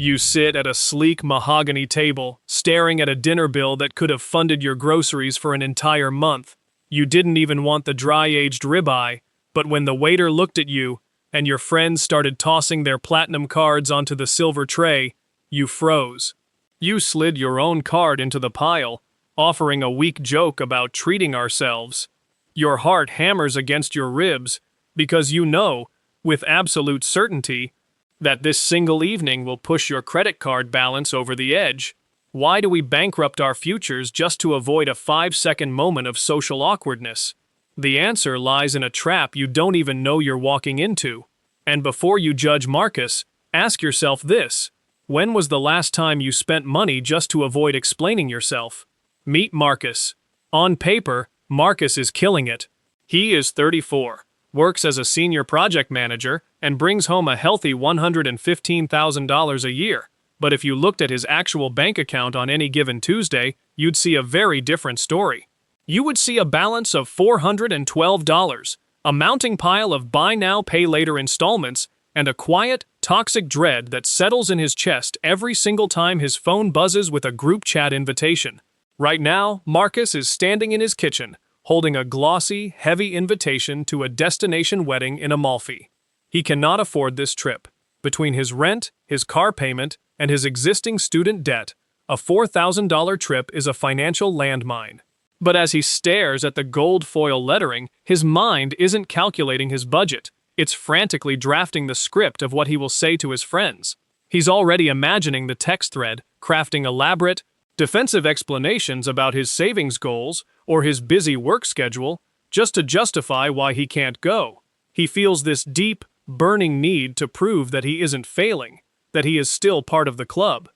You sit at a sleek mahogany table, staring at a dinner bill that could have funded your groceries for an entire month. You didn't even want the dry-aged ribeye, but when the waiter looked at you, and your friends started tossing their platinum cards onto the silver tray, you froze. You slid your own card into the pile, offering a weak joke about treating ourselves. Your heart hammers against your ribs, because you know, with absolute certainty, that this single evening will push your credit card balance over the edge. Why do we bankrupt our futures just to avoid a 5-second moment of social awkwardness? The answer lies in a trap you don't even know you're walking into. And before you judge Marcus, ask yourself this: when was the last time you spent money just to avoid explaining yourself? Meet Marcus. On paper, Marcus is killing it. He is 34, works as a senior project manager, and brings home a healthy $115,000 a year. But if you looked at his actual bank account on any given Tuesday, you'd see a very different story. You would see a balance of $412, a mounting pile of buy now, pay later installments, and a quiet, toxic dread that settles in his chest every single time his phone buzzes with a group chat invitation. Right now, Marcus is standing in his kitchen, holding a glossy, heavy invitation to a destination wedding in Amalfi. He cannot afford this trip. Between his rent, his car payment, and his existing student debt, a $4,000 trip is a financial landmine. But as he stares at the gold foil lettering, his mind isn't calculating his budget. It's frantically drafting the script of what he will say to his friends. He's already imagining the text thread, crafting elaborate, defensive explanations about his savings goals or his busy work schedule, just to justify why he can't go. He feels this deep, burning need to prove that he isn't failing, that he is still part of the club.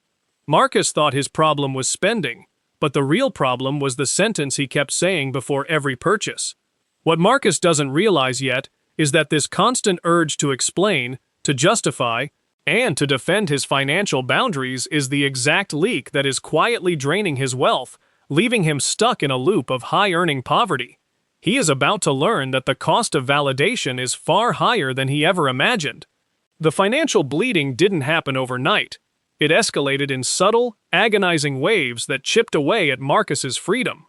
Marcus thought his problem was spending, but the real problem was the sentence he kept saying before every purchase. What Marcus doesn't realize yet is that this constant urge to explain, to justify, and to defend his financial boundaries is the exact leak that is quietly draining his wealth, leaving him stuck in a loop of high-earning poverty. He is about to learn that the cost of validation is far higher than he ever imagined. The financial bleeding didn't happen overnight. It escalated in subtle, agonizing waves that chipped away at Marcus's freedom.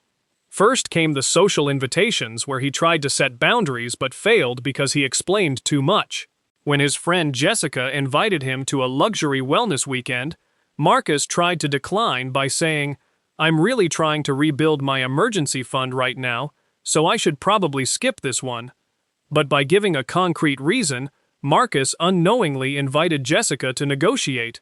First came the social invitations where he tried to set boundaries but failed because he explained too much. When his friend Jessica invited him to a luxury wellness weekend, Marcus tried to decline by saying, "I'm really trying to rebuild my emergency fund right now, so I should probably skip this one." But by giving a concrete reason, Marcus unknowingly invited Jessica to negotiate.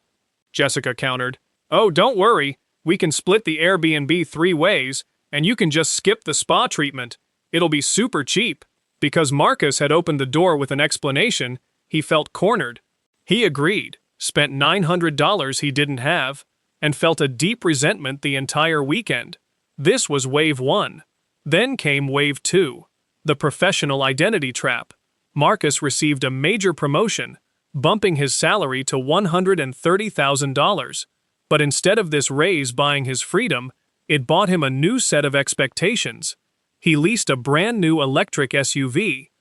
Jessica countered, "Oh, don't worry, we can split the Airbnb 3 ways, and you can just skip the spa treatment. It'll be super cheap." Because Marcus had opened the door with an explanation, he felt cornered. He agreed, spent $900 he didn't have, and felt a deep resentment the entire weekend. This was wave 1. Then came wave 2, the professional identity trap. Marcus received a major promotion, bumping his salary to $130,000. But instead of this raise buying his freedom, it bought him a new set of expectations. He leased a brand new electric SUV,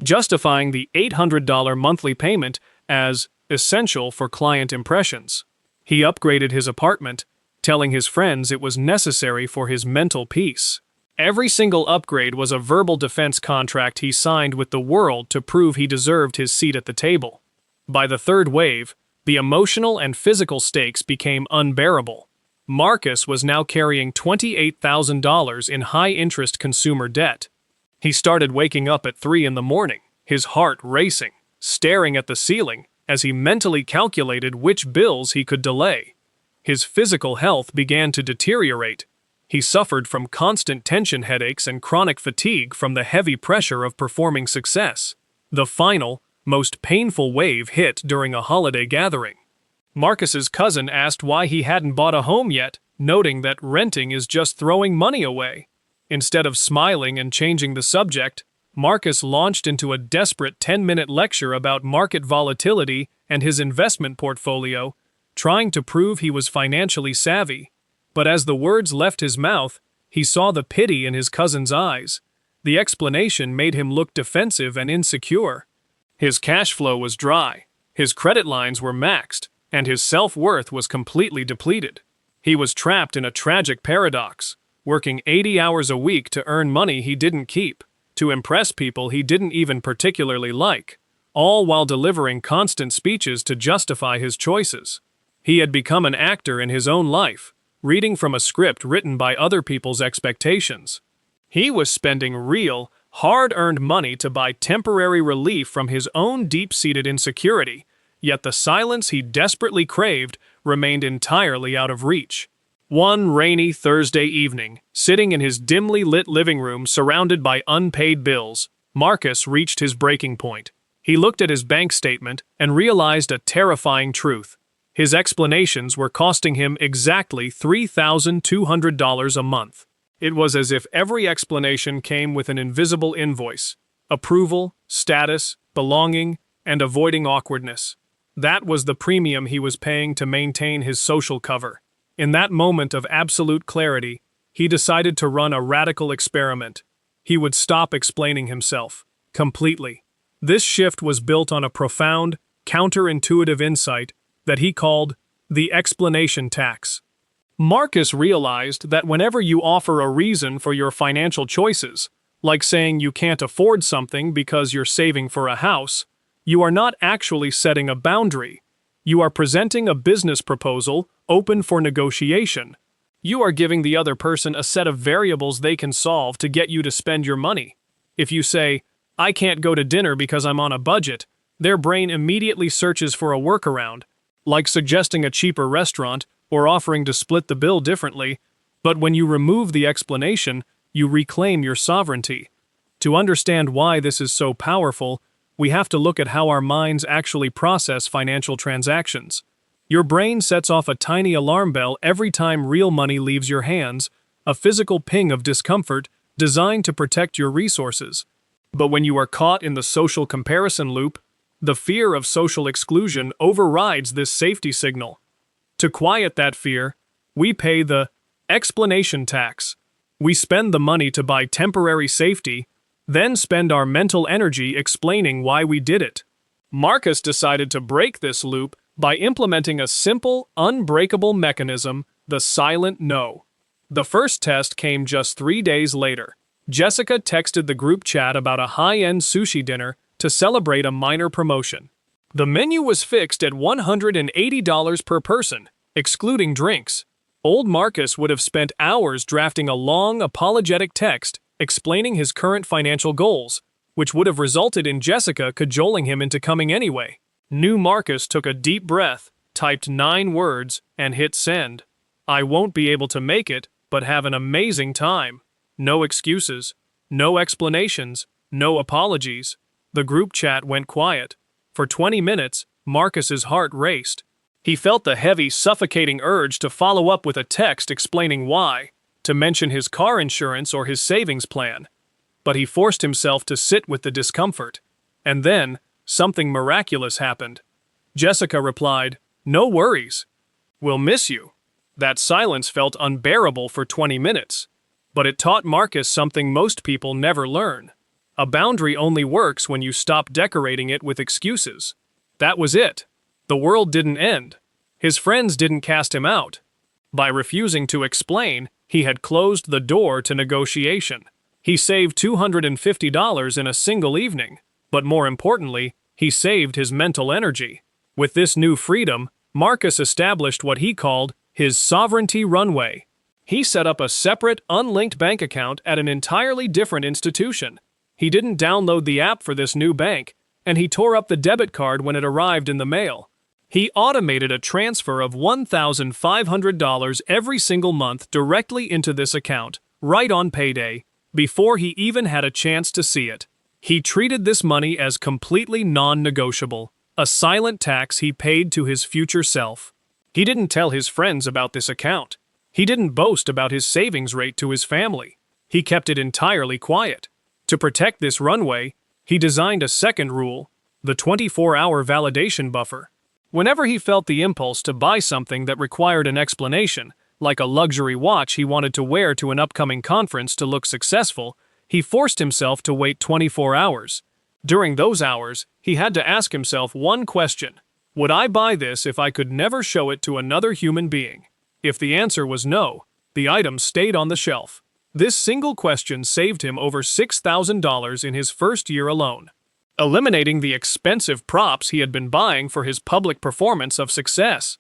justifying the $800 monthly payment as essential for client impressions. He upgraded his apartment, telling his friends it was necessary for his mental peace. Every single upgrade was a verbal defense contract he signed with the world to prove he deserved his seat at the table. By the third wave, the emotional and physical stakes became unbearable. Marcus was now carrying $28,000 in high-interest consumer debt. He started waking up at 3 in the morning, his heart racing, staring at the ceiling as he mentally calculated which bills he could delay. His physical health began to deteriorate. He suffered from constant tension headaches and chronic fatigue from the heavy pressure of performing success. The final, most painful wave hit during a holiday gathering. Marcus's cousin asked why he hadn't bought a home yet, noting that renting is just throwing money away. Instead of smiling and changing the subject, Marcus launched into a desperate 10-minute lecture about market volatility and his investment portfolio, trying to prove he was financially savvy. But as the words left his mouth, he saw the pity in his cousin's eyes. The explanation made him look defensive and insecure. His cash flow was dry, his credit lines were maxed, and his self-worth was completely depleted. He was trapped in a tragic paradox, working 80 hours a week to earn money he didn't keep, to impress people he didn't even particularly like, all while delivering constant speeches to justify his choices. He had become an actor in his own life, reading from a script written by other people's expectations. He was spending real, hard-earned money to buy temporary relief from his own deep-seated insecurity, yet the silence he desperately craved remained entirely out of reach. One rainy Thursday evening, sitting in his dimly lit living room surrounded by unpaid bills, Marcus reached his breaking point. He looked at his bank statement and realized a terrifying truth. His explanations were costing him exactly $3,200 a month. It was as if every explanation came with an invisible invoice: approval, status, belonging, and avoiding awkwardness. That was the premium he was paying to maintain his social cover. In that moment of absolute clarity, he decided to run a radical experiment. He would stop explaining himself completely. This shift was built on a profound, counterintuitive insight that he called the explanation tax. Marcus realized that whenever you offer a reason for your financial choices, like saying you can't afford something because you're saving for a house, you are not actually setting a boundary. You are presenting a business proposal open for negotiation. You are giving the other person a set of variables they can solve to get you to spend your money. If you say, "I can't go to dinner because I'm on a budget," their brain immediately searches for a workaround, like suggesting a cheaper restaurant or offering to split the bill differently. But when you remove the explanation, you reclaim your sovereignty. To understand why this is so powerful, we have to look at how our minds actually process financial transactions. Your brain sets off a tiny alarm bell every time real money leaves your hands, a physical ping of discomfort designed to protect your resources. But when you are caught in the social comparison loop, the fear of social exclusion overrides this safety signal. To quiet that fear, we pay the explanation tax. We spend the money to buy temporary safety, then spend our mental energy explaining why we did it. Marcus decided to break this loop by implementing a simple, unbreakable mechanism: the silent no. The first test came just 3 days later. Jessica texted the group chat about a high-end sushi dinner to celebrate a minor promotion. The menu was fixed at $180 per person, excluding drinks. Old Marcus would have spent hours drafting a long, apologetic text explaining his current financial goals, which would have resulted in Jessica cajoling him into coming anyway. New Marcus took a deep breath, typed 9 words, and hit send. "I won't be able to make it, but have an amazing time. No excuses, no explanations, no apologies." The group chat went quiet. For 20 minutes, Marcus's heart raced. He felt the heavy, suffocating urge to follow up with a text explaining why, to mention his car insurance or his savings plan. But he forced himself to sit with the discomfort. And then, something miraculous happened. Jessica replied, "No worries. We'll miss you." That silence felt unbearable for 20 minutes. But it taught Marcus something most people never learn. A boundary only works when you stop decorating it with excuses. That was it. The world didn't end. His friends didn't cast him out. By refusing to explain, he had closed the door to negotiation. He saved $250 in a single evening, but more importantly, he saved his mental energy. With this new freedom, Marcus established what he called his sovereignty runway. He set up a separate, unlinked bank account at an entirely different institution. He didn't download the app for this new bank, and he tore up the debit card when it arrived in the mail. He automated a transfer of $1,500 every single month directly into this account, right on payday, before he even had a chance to see it. He treated this money as completely non-negotiable, a silent tax he paid to his future self. He didn't tell his friends about this account. He didn't boast about his savings rate to his family. He kept it entirely quiet. To protect this runway, he designed a second rule, the 24-hour validation buffer. Whenever he felt the impulse to buy something that required an explanation, like a luxury watch he wanted to wear to an upcoming conference to look successful, he forced himself to wait 24 hours. During those hours, he had to ask himself one question: Would I buy this if I could never show it to another human being? If the answer was no, the item stayed on the shelf. This single question saved him over $6,000 in his first year alone, eliminating the expensive props he had been buying for his public performance of success.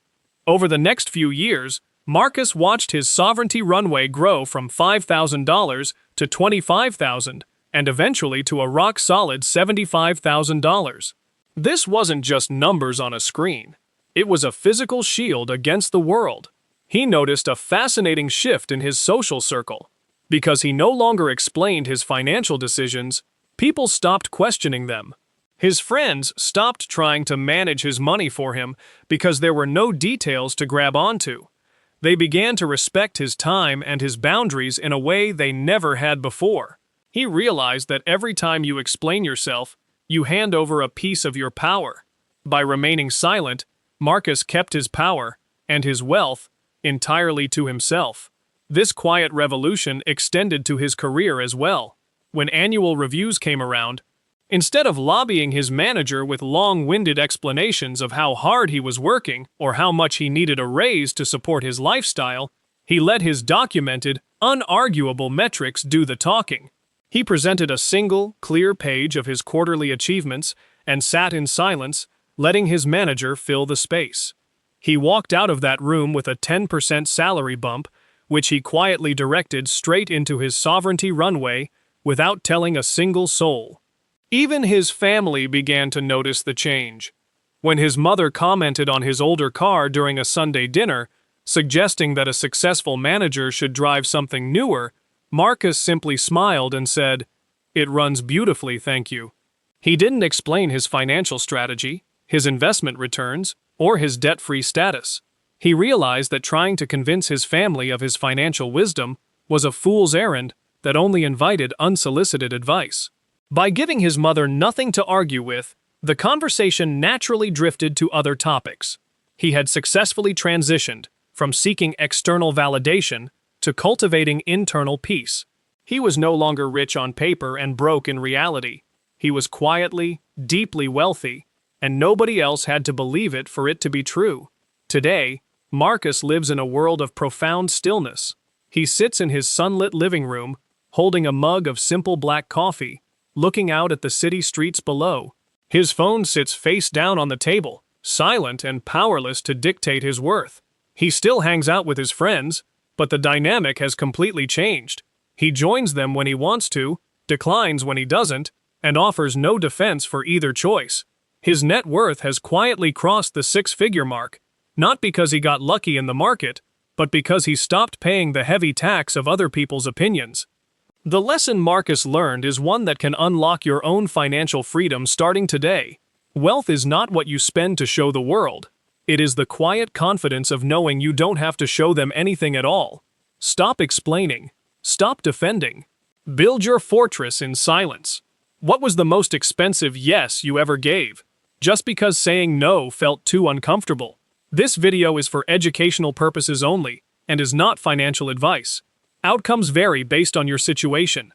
Over the next few years, Marcus watched his Sovereignty runway grow from $5,000 to $25,000 and eventually to a rock-solid $75,000. This wasn't just numbers on a screen. It was a physical shield against the world. He noticed a fascinating shift in his social circle. Because he no longer explained his financial decisions, people stopped questioning them. His friends stopped trying to manage his money for him because there were no details to grab onto. They began to respect his time and his boundaries in a way they never had before. He realized that every time you explain yourself, you hand over a piece of your power. By remaining silent, Marcus kept his power and his wealth entirely to himself. This quiet revolution extended to his career as well. When annual reviews came around, instead of lobbying his manager with long-winded explanations of how hard he was working or how much he needed a raise to support his lifestyle, he let his documented, unarguable metrics do the talking. He presented a single, clear page of his quarterly achievements and sat in silence, letting his manager fill the space. He walked out of that room with a 10% salary bump, which he quietly directed straight into his Sovereignty runway without telling a single soul. Even his family began to notice the change. When his mother commented on his older car during a Sunday dinner, suggesting that a successful manager should drive something newer, Marcus simply smiled and said, "It runs beautifully, thank you." He didn't explain his financial strategy, his investment returns, or his debt-free status. He realized that trying to convince his family of his financial wisdom was a fool's errand that only invited unsolicited advice. By giving his mother nothing to argue with, the conversation naturally drifted to other topics. He had successfully transitioned from seeking external validation to cultivating internal peace. He was no longer rich on paper and broke in reality. He was quietly, deeply wealthy, and nobody else had to believe it for it to be true. Today, Marcus lives in a world of profound stillness. He sits in his sunlit living room, holding a mug of simple black coffee, looking out at the city streets below. His phone sits face down on the table, silent and powerless to dictate his worth. He still hangs out with his friends, but the dynamic has completely changed. He joins them when he wants to, declines when he doesn't, and offers no defense for either choice. His net worth has quietly crossed the six-figure mark, not because he got lucky in the market, but because he stopped paying the heavy tax of other people's opinions. The lesson Marcus learned is one that can unlock your own financial freedom starting today. Wealth is not what you spend to show the world. It is the quiet confidence of knowing you don't have to show them anything at all. Stop explaining. Stop defending. Build your fortress in silence. What was the most expensive yes you ever gave? Just because saying no felt too uncomfortable. This video is for educational purposes only and is not financial advice. Outcomes vary based on your situation.